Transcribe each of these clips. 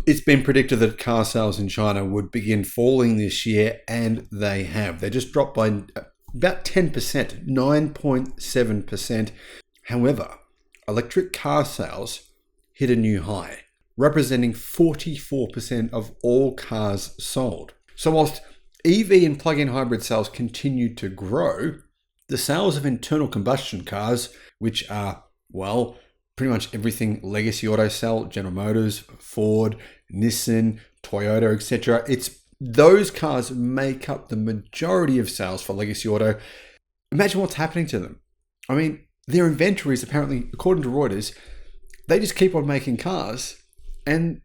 It's been predicted that car sales in China would begin falling this year, and they have. They just dropped by about 10%, 9.7%. However, electric car sales hit a new high, representing 44% of all cars sold. So whilst EV and plug-in hybrid sales continued to grow, the sales of internal combustion cars, which are, well, pretty much everything legacy auto sell, General Motors, Ford, Nissan, Toyota, etc. It's those cars make up the majority of sales for legacy auto. Imagine what's happening to them. I mean, their inventories apparently, according to Reuters, they just keep on making cars and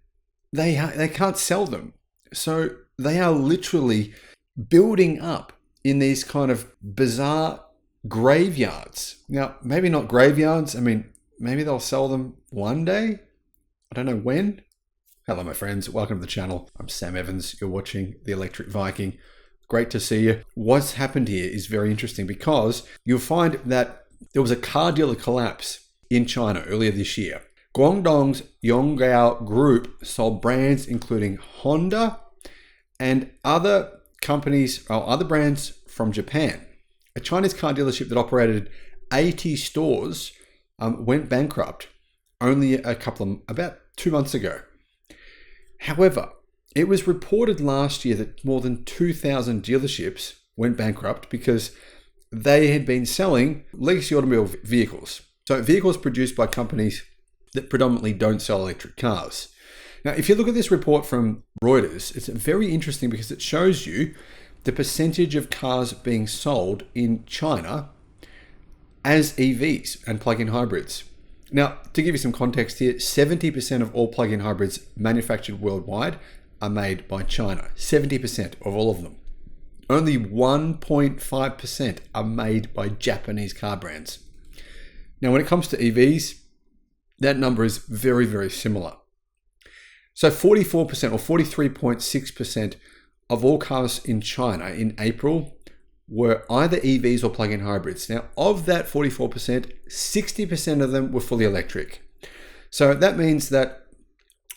they can't sell them. So they are literally building up in these kind of bizarre graveyards. Now, maybe not graveyards. I mean, maybe they'll sell them one day. I don't know when. Hello, my friends. Welcome to the channel. I'm Sam Evans. You're watching the Electric Viking. Great to see you. What's happened here is very interesting because you'll find that there was a car dealer collapse in China earlier this year. Guangdong's Yonggao Group sold brands including Honda and other companies or other brands from Japan. A Chinese car dealership that operated 80 stores went bankrupt only about 2 months ago. However, it was reported last year that more than 2,000 dealerships went bankrupt because they had been selling legacy automobile vehicles. So vehicles produced by companies that predominantly don't sell electric cars. Now, if you look at this report from Reuters, it's very interesting because it shows you the percentage of cars being sold in China as EVs and plug-in hybrids. Now, to give you some context here, 70% of all plug-in hybrids manufactured worldwide are made by China. 70% of all of them. Only 1.5% are made by Japanese car brands. Now, when it comes to EVs, that number is very, very similar. So 44% or 43.6% of all cars in China in April were either EVs or plug-in hybrids. Now, of that 44%, 60% of them were fully electric. So that means that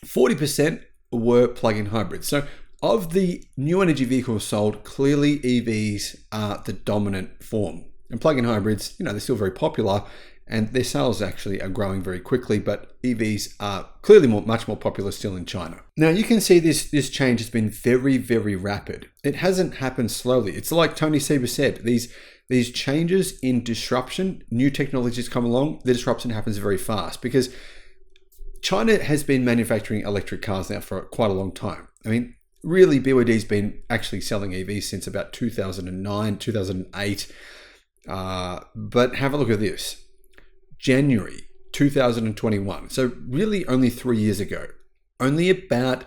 40% were plug-in hybrids. So of the new energy vehicles sold, clearly EVs are the dominant form. And plug-in hybrids, they're still very popular and their sales actually are growing very quickly, but EVs are clearly much more popular still in China. Now you can see this change has been very, very rapid. It hasn't happened slowly. It's like Tony Seba said, these changes in disruption, new technologies come along, the disruption happens very fast because China has been manufacturing electric cars now for quite a long time. I mean, really BYD's been actually selling EVs since about 2009, 2008. But have a look at this. January 2021. So really only 3 years ago, only about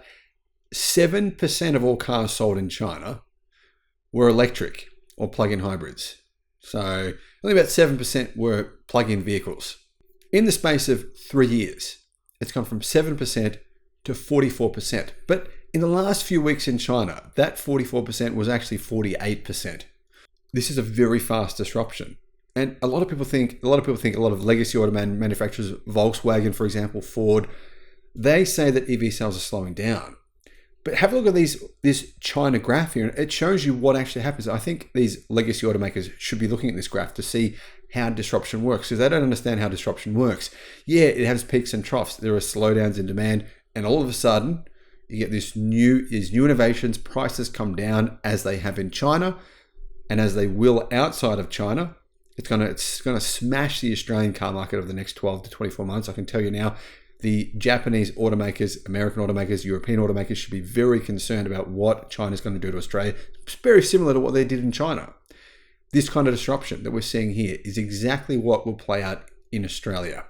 7% of all cars sold in China were electric or plug-in hybrids. So only about 7% were plug-in vehicles. In the space of 3 years, it's gone from 7% to 44%. But in the last few weeks in China, that 44% was actually 48%. This is a very fast disruption. And a lot of people think a lot of legacy auto manufacturers, Volkswagen, for example, Ford, they say that EV sales are slowing down. But have a look at this China graph here. It shows you what actually happens. I think these legacy automakers should be looking at this graph to see how disruption works because they don't understand how disruption works. Yeah, it has peaks and troughs. There are slowdowns in demand, and all of a sudden, you get these new innovations. Prices come down as they have in China, and as they will outside of China. It's gonna smash the Australian car market over the next 12 to 24 months. I can tell you now, the Japanese automakers, American automakers, European automakers should be very concerned about what China's going to do to Australia. It's very similar to what they did in China. This kind of disruption that we're seeing here is exactly what will play out in Australia.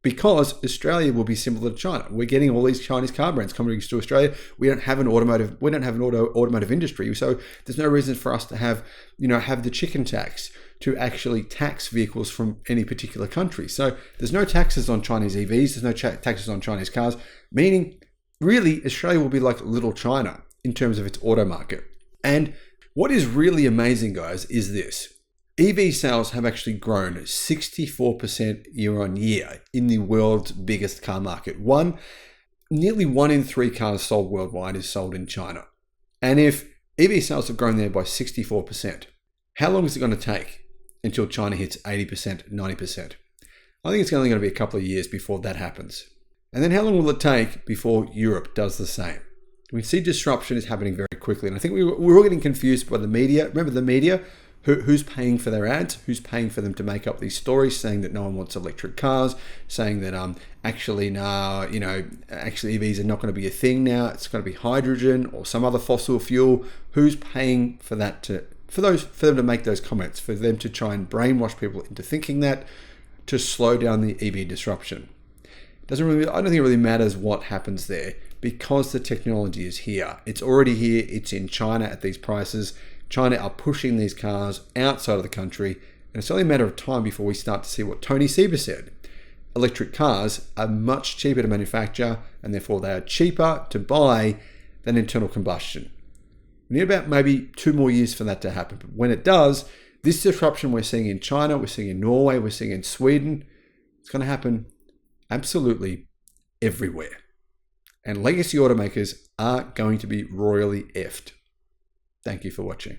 Because Australia will be similar to China. We're getting all these Chinese car brands coming to Australia. We don't have an automotive industry, so there's no reason for us to have the chicken tax to actually tax vehicles from any particular country. So there's no taxes on Chinese EVs, there's no taxes on Chinese cars, meaning really Australia will be like little China in terms of its auto market. And what is really amazing, guys, is this. EV sales have actually grown 64% year on year in the world's biggest car market. nearly 1 in 3 cars sold worldwide is sold in China. And if EV sales have grown there by 64%, how long is it going to take until China hits 80%, 90%? I think it's only going to be a couple of years before that happens. And then how long will it take before Europe does the same? We see disruption is happening very quickly. And I think we're all getting confused by the media. Remember the media? Who's paying for their ads? Who's paying for them to make up these stories saying that no one wants electric cars, saying that actually EVs are not going to be a thing now. It's going to be hydrogen or some other fossil fuel. Who's paying for that for them to make those comments, for them to try and brainwash people into thinking that, to slow down the EV disruption? I don't think it really matters what happens there, because the technology is here. It's already here. It's in China at these prices. China are pushing these cars outside of the country, and it's only a matter of time before we start to see what Tony Seiber said. Electric cars are much cheaper to manufacture, and therefore they are cheaper to buy than internal combustion. We need about maybe 2 more years for that to happen. But when it does, this disruption we're seeing in China, we're seeing in Norway, we're seeing in Sweden, it's going to happen absolutely everywhere. And legacy automakers are going to be royally effed. Thank you for watching.